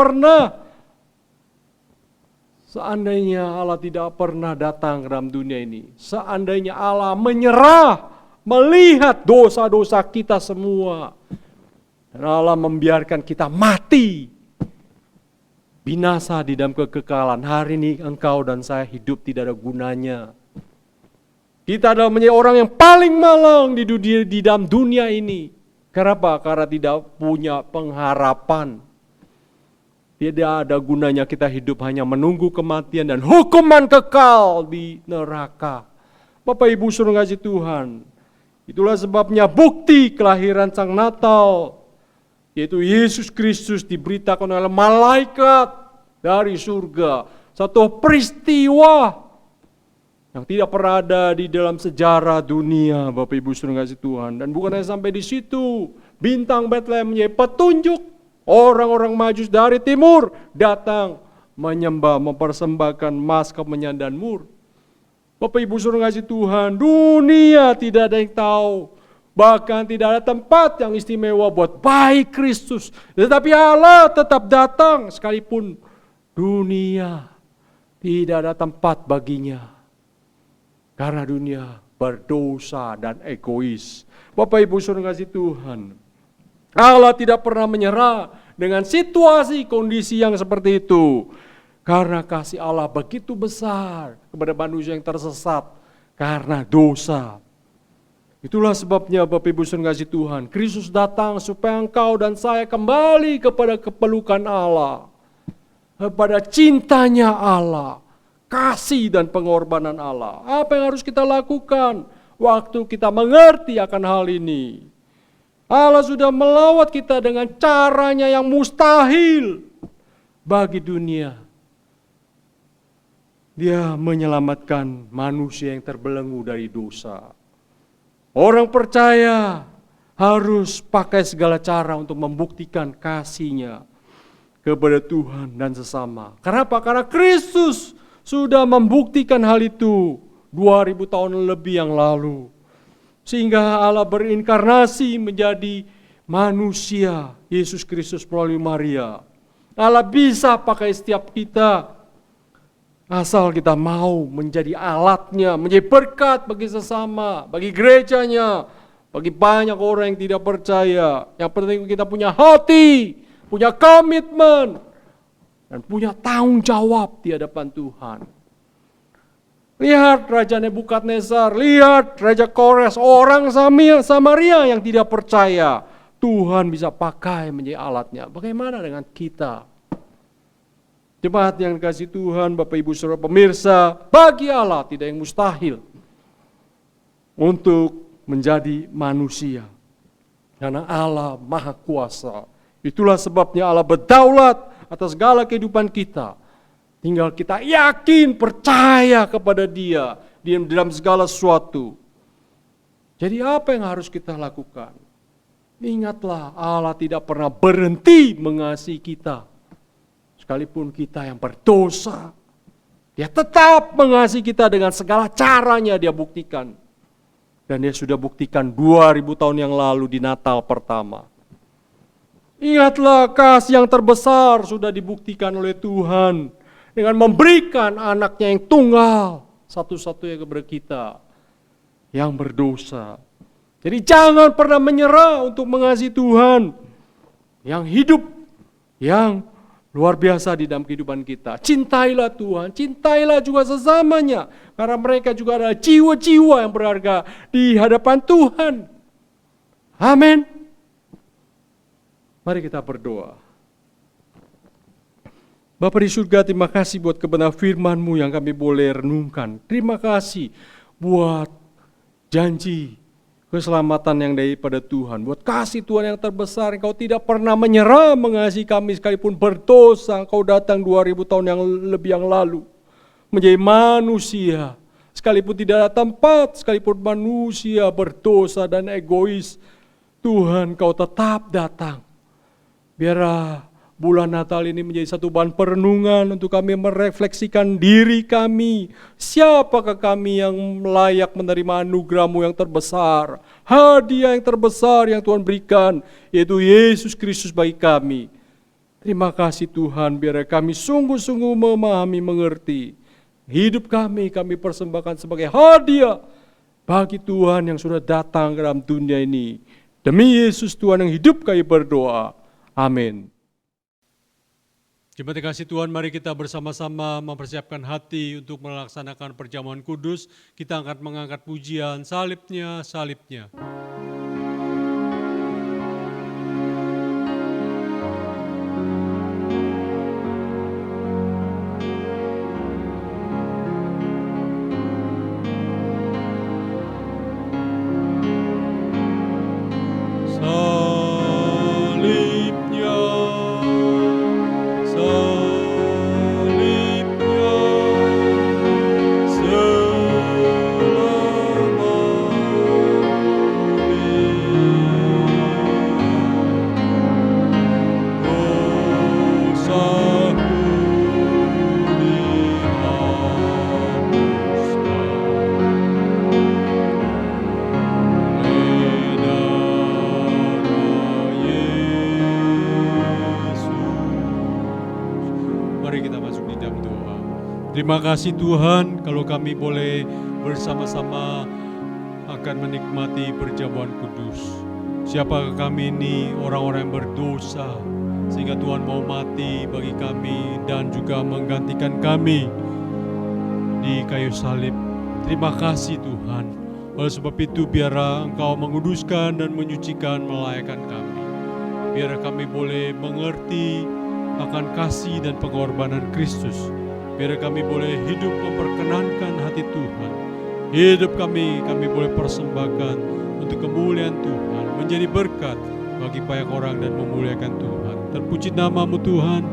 pernah datang ke dalam dunia ini, seandainya Allah menyerah melihat dosa-dosa kita semua, dan Allah membiarkan kita mati, binasa di dalam kekekalan, hari ini engkau dan saya hidup tidak ada gunanya. Kita adalah menjadi orang yang paling malang di dalam dunia ini. Kenapa? Karena tidak punya pengharapan. Tidak ada gunanya kita hidup hanya menunggu kematian dan hukuman kekal di neraka. Bapak Ibu saudara kasih Tuhan, itulah sebabnya bukti kelahiran Sang Natal, yaitu Yesus Kristus diberitakan oleh malaikat dari surga. Satu peristiwa yang tidak pernah ada di dalam sejarah dunia, Bapak Ibu saudara kasih Tuhan. Dan bukan hanya sampai di situ, bintang Betlehem menjadi petunjuk. Orang-orang Majus dari timur datang menyembah, mempersembahkan mas, kemenyan dan mur. Bapak Ibu saudara kasih Tuhan, dunia tidak ada yang tahu. Bahkan tidak ada tempat yang istimewa buat bayi Kristus. Tetapi Allah tetap datang sekalipun dunia tidak ada tempat baginya. Karena dunia berdosa dan egois. Bapak Ibu saudara kasih Tuhan, Allah tidak pernah menyerah dengan situasi kondisi yang seperti itu. Karena kasih Allah begitu besar kepada manusia yang tersesat karena dosa. Itulah sebabnya Bapak Ibu saudara kasih Tuhan, Kristus datang supaya engkau dan saya kembali kepada kepelukan Allah, kepada cintanya Allah, kasih dan pengorbanan Allah. Apa yang harus kita lakukan waktu kita mengerti akan hal ini? Allah sudah melawat kita dengan caranya yang mustahil bagi dunia. Dia menyelamatkan manusia yang terbelenggu dari dosa. Orang percaya harus pakai segala cara untuk membuktikan kasihnya kepada Tuhan dan sesama. Kenapa? Karena Kristus sudah membuktikan hal itu 2000 tahun lebih yang lalu. Sehingga Allah berinkarnasi menjadi manusia, Yesus Kristus melalui Maria. Allah bisa pakai setiap kita, asal kita mau menjadi alatnya, menjadi berkat bagi sesama, bagi gerejanya, bagi banyak orang yang tidak percaya. Yang penting kita punya hati, punya komitmen, dan punya tanggung jawab di hadapan Tuhan. Lihat Raja Nebukadnezar, lihat Raja Kores, orang Samaria yang tidak percaya. Tuhan bisa pakai menjadi alatnya. Bagaimana dengan kita? Jemaat yang dikasihi Tuhan, Bapak Ibu Saudara pemirsa, bagi Allah tidak yang mustahil untuk menjadi manusia. Karena Allah Maha Kuasa. Itulah sebabnya Allah berdaulat atas segala kehidupan kita. Tinggal kita yakin, percaya kepada Dia di dalam segala sesuatu. Jadi apa yang harus kita lakukan? Ingatlah, Allah tidak pernah berhenti mengasihi kita. Sekalipun kita yang berdosa, Dia tetap mengasihi kita dengan segala caranya Dia buktikan. Dan Dia sudah buktikan 2000 tahun yang lalu di Natal pertama. Ingatlah, kasih yang terbesar sudah dibuktikan oleh Tuhan dengan memberikan anaknya yang tunggal satu-satunya kepada kita. yang berdosa. Jadi jangan pernah menyerah untuk mengasihi Tuhan yang hidup, yang luar biasa di dalam kehidupan kita. Cintailah Tuhan, cintailah juga sesamanya, karena mereka juga adalah jiwa-jiwa yang berharga di hadapan Tuhan. Amin. Mari kita berdoa. Bapa di surga, terima kasih buat kebenaran firman-Mu yang kami boleh renungkan. Terima kasih buat janji keselamatan yang daripada Tuhan. Buat kasih Tuhan yang terbesar, Engkau tidak pernah menyerah mengasihi kami sekalipun berdosa. Engkau datang 2000 tahun yang lebih yang lalu. Menjadi manusia. Sekalipun tidak ada tempat, sekalipun manusia berdosa dan egois. Tuhan, Engkau tetap datang. Biarlah bulan Natal ini menjadi satu bahan perenungan untuk kami merefleksikan diri kami. Siapakah kami yang layak menerima anugerah-Mu yang terbesar, hadiah yang terbesar yang Tuhan berikan, yaitu Yesus Kristus bagi kami. Terima kasih Tuhan, biar kami sungguh-sungguh memahami, mengerti. Hidup kami persembahkan sebagai hadiah bagi Tuhan yang sudah datang ke dalam dunia ini. Demi Yesus Tuhan yang hidup kami berdoa. Amin. Jemaat yang kasih Tuhan, mari kita bersama-sama mempersiapkan hati untuk melaksanakan perjamuan kudus. Kita akan mengangkat pujian salibnya, salibnya. Terima kasih Tuhan kalau kami boleh bersama-sama akan menikmati perjamuan kudus. Siapakah kami ini, orang-orang yang berdosa, sehingga Tuhan mau mati bagi kami dan juga menggantikan kami di kayu salib. Terima kasih Tuhan. Oleh sebab itu biarlah Engkau menguduskan dan menyucikan, melayakkan kami. Biarlah kami boleh mengerti akan kasih dan pengorbanan Kristus. Biar kami boleh hidup memperkenankan hati Tuhan. Hidup kami boleh persembahkan untuk kemuliaan Tuhan. Menjadi berkat bagi banyak orang dan memuliakan Tuhan. Terpuji nama-Mu Tuhan.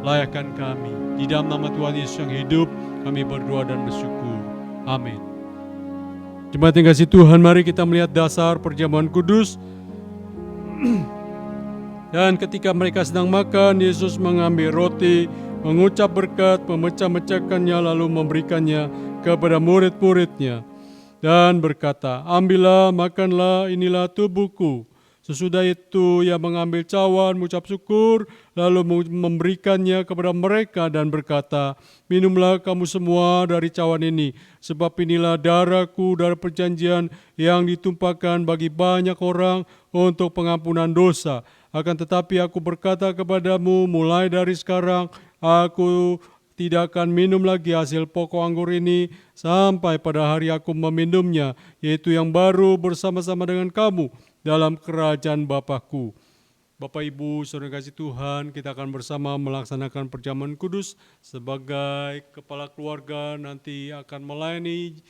Layakkan kami. Di dalam nama Tuhan Yesus yang hidup, kami berdoa dan bersyukur. Amin. Jemaat yang kasih Tuhan, mari kita melihat dasar perjamuan kudus. Dan ketika mereka sedang makan, Yesus mengambil roti, mengucap berkat, memecah-mecahkannya lalu memberikannya kepada murid-muridnya dan berkata, ambillah, makanlah, inilah tubuhku. Sesudah itu ia mengambil cawan, mengucap syukur, lalu memberikannya kepada mereka dan berkata, minumlah kamu semua dari cawan ini, sebab inilah darahku, darah perjanjian yang ditumpahkan bagi banyak orang untuk pengampunan dosa. Akan tetapi aku berkata kepadamu, mulai dari sekarang, aku tidak akan minum lagi hasil pokok anggur ini sampai pada hari aku meminumnya, yaitu yang baru bersama-sama dengan kamu dalam kerajaan Bapakku. Bapak Ibu, saudara kasih Tuhan, kita akan bersama melaksanakan perjamuan kudus. Sebagai kepala keluarga nanti akan melayani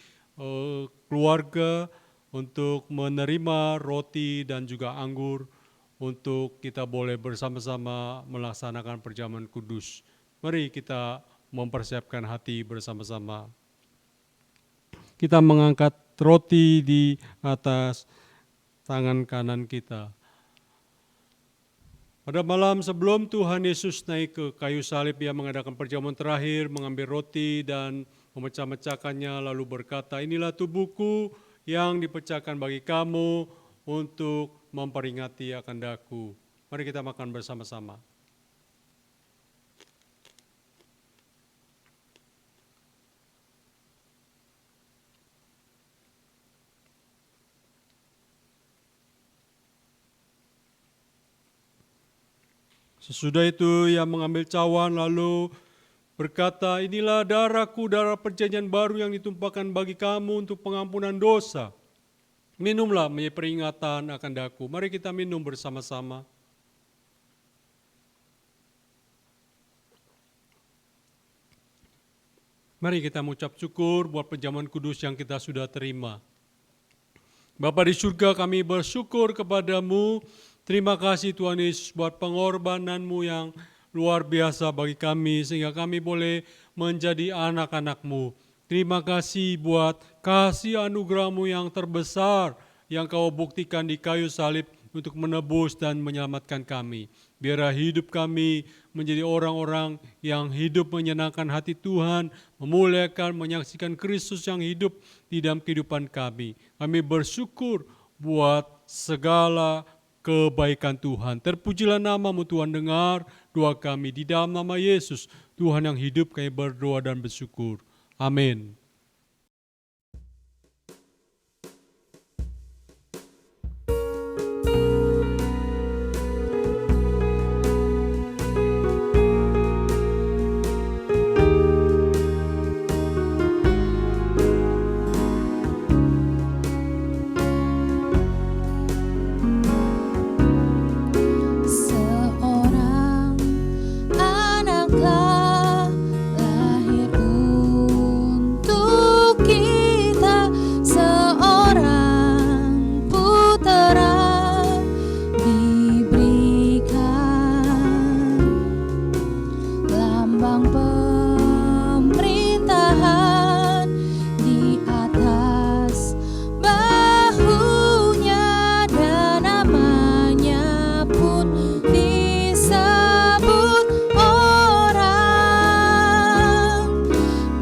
keluarga untuk menerima roti dan juga anggur untuk kita boleh bersama-sama melaksanakan perjamuan kudus. Mari kita mempersiapkan hati bersama-sama. Kita mengangkat roti di atas tangan kanan kita. Pada malam sebelum Tuhan Yesus naik ke kayu salib, Ia mengadakan perjamuan terakhir, mengambil roti dan memecah-mecahkannya, lalu berkata, inilah tubuhku yang dipecahkan bagi kamu untuk memperingati akan daku. Mari kita makan bersama-sama. Sesudah itu ia mengambil cawan lalu berkata, inilah darahku, darah perjanjian baru yang ditumpahkan bagi kamu untuk pengampunan dosa. Minumlah menjadi peringatan akan daku. Mari kita minum bersama-sama. Mari kita mengucap syukur buat perjamuan kudus yang kita sudah terima. Bapa di surga, kami bersyukur kepadamu. Terima kasih Tuhan Yesus buat pengorbananmu yang luar biasa bagi kami sehingga kami boleh menjadi anak-anak-Mu. Terima kasih buat kasih anugerah-Mu yang terbesar yang Kau buktikan di kayu salib untuk menebus dan menyelamatkan kami. Biarlah hidup kami menjadi orang-orang yang hidup menyenangkan hati Tuhan, memuliakan, menyaksikan Kristus yang hidup di dalam kehidupan kami. Kami bersyukur buat segala kebaikan Tuhan. Terpujilah nama-Mu Tuhan, dengar doa kami. Di dalam nama Yesus, Tuhan yang hidup, kami berdoa dan bersyukur. Amin. Seorang anak lahir untuk kita, seorang putera diberikan, lambang pemerintahan di atas bahunya, dan namanya pun disebut orang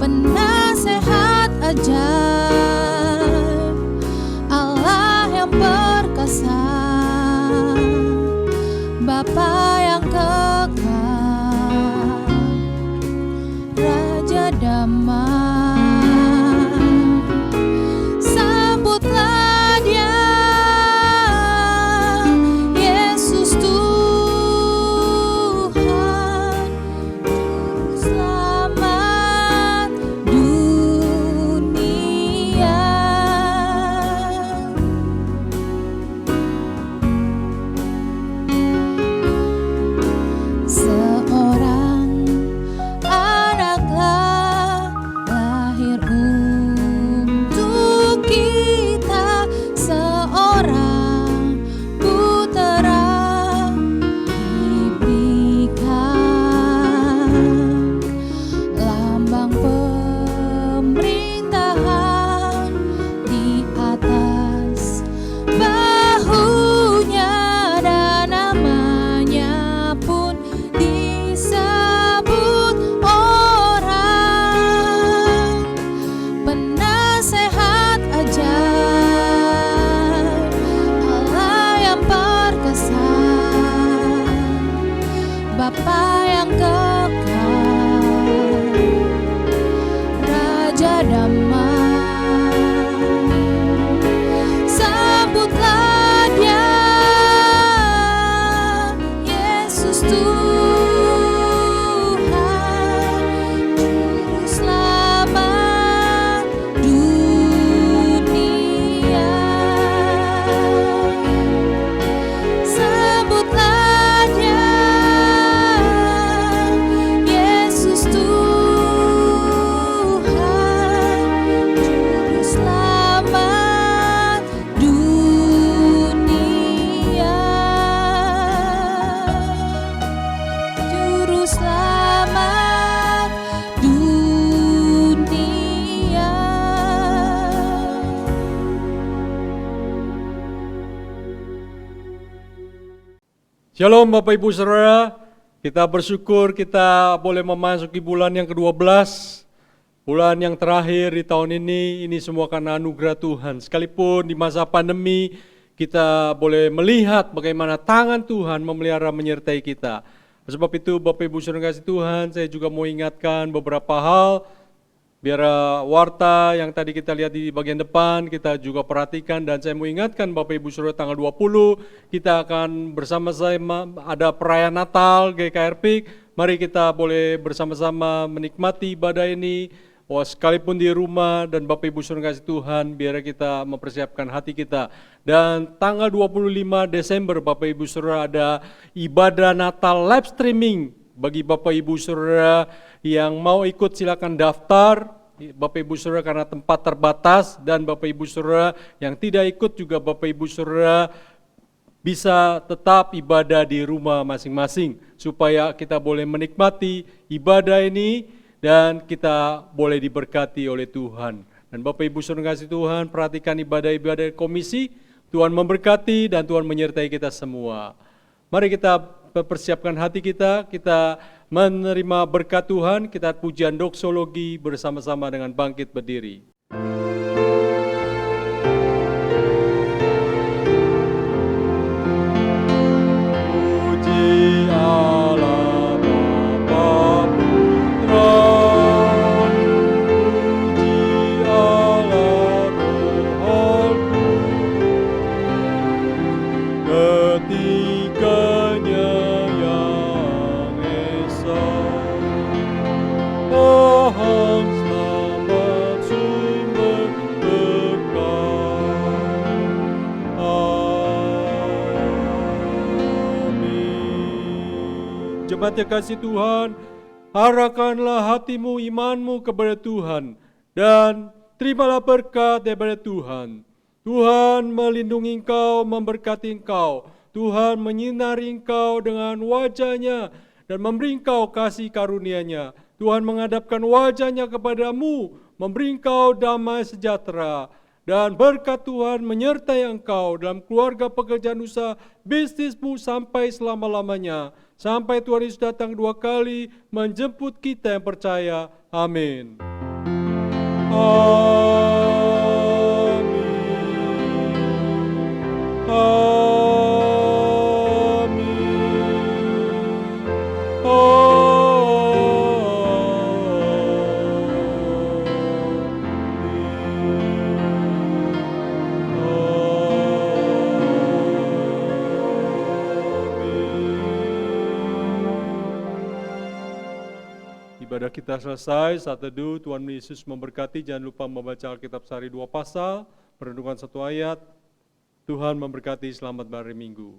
penasehat ajaib, Allah yang perkasa, Bapa yang kekal, Raja damai. Sambutlah Dia, Yesus Tuhan, Juru Selamat dunia. Seorang anak lahir untuk kita, seorang putera diberikan, lambang pemerintahan di atas bahunya, dan namanya pun disebut orang penasehat ajaib, Allah yang perkasa, Bapa yang kekal, Raja damai. Sambutlah Dia, Yesus Tuhan, Juru Selamat dunia. Sambutlah Dia, Yesus Tuhan, Juru Selamat dunia. Juru Selamat dunia. Shalom Bapak Ibu Saudara, kita bersyukur kita boleh memasuki bulan yang ke-12, bulan yang terakhir di tahun ini semua karena anugerah Tuhan. Sekalipun di masa pandemi kita boleh melihat bagaimana tangan Tuhan memelihara menyertai kita. Sebab itu Bapak Ibu Saudara kasih Tuhan, saya juga mau ingatkan beberapa hal Biar warta yang tadi kita lihat di bagian depan, kita juga perhatikan, dan saya mau ingatkan Bapak Ibu Saudara tanggal 20, kita akan bersama-sama ada perayaan Natal GKR PIK. Mari kita boleh bersama-sama menikmati ibadah ini, sekalipun di rumah, dan Bapak Ibu Saudara kasih Tuhan, biar kita mempersiapkan hati kita. Dan tanggal 25 Desember Bapak Ibu Saudara ada ibadah Natal live streaming. Bagi Bapak Ibu Saudara yang mau ikut silakan daftar, Bapak Ibu Saudara, karena tempat terbatas, dan Bapak Ibu Saudara yang tidak ikut juga Bapak Ibu Saudara bisa tetap ibadah di rumah masing-masing, supaya kita boleh menikmati ibadah ini dan kita boleh diberkati oleh Tuhan. Dan Bapak Ibu Saudara kasih Tuhan, perhatikan ibadah-ibadah komisi, Tuhan memberkati dan Tuhan menyertai kita semua. Mari kita persiapkan hati kita menerima berkat Tuhan, kita pujian doksologi bersama-sama dengan bangkit berdiri. Puji Allah Bapa Putra, puji Allah Roh Kudus, ketiganya yang esa. Pohon selamat sumber berkah. Amin. Jemaat yang kasih Tuhan, arahkanlah hatimu, imanmu kepada Tuhan, dan terimalah berkat daripada Tuhan. Tuhan melindungi engkau, memberkati engkau. Tuhan menyinari engkau dengan wajah-Nya dan memberi engkau kasih karunia-Nya. Tuhan menghadapkan wajah-Nya kepadamu, memberi engkau damai sejahtera. Dan berkat Tuhan menyertai engkau dalam keluarga, pekerjaan, usaha, bisnismu sampai selama-lamanya. Sampai Tuhan Yesus datang 2 kali menjemput kita yang percaya. Amin. Ibadah kita selesai, saat teduh, Tuhan Yesus memberkati. Jangan lupa membaca Alkitab sehari 2 pasal, merenungkan 1 ayat. Tuhan memberkati, selamat berhari Minggu.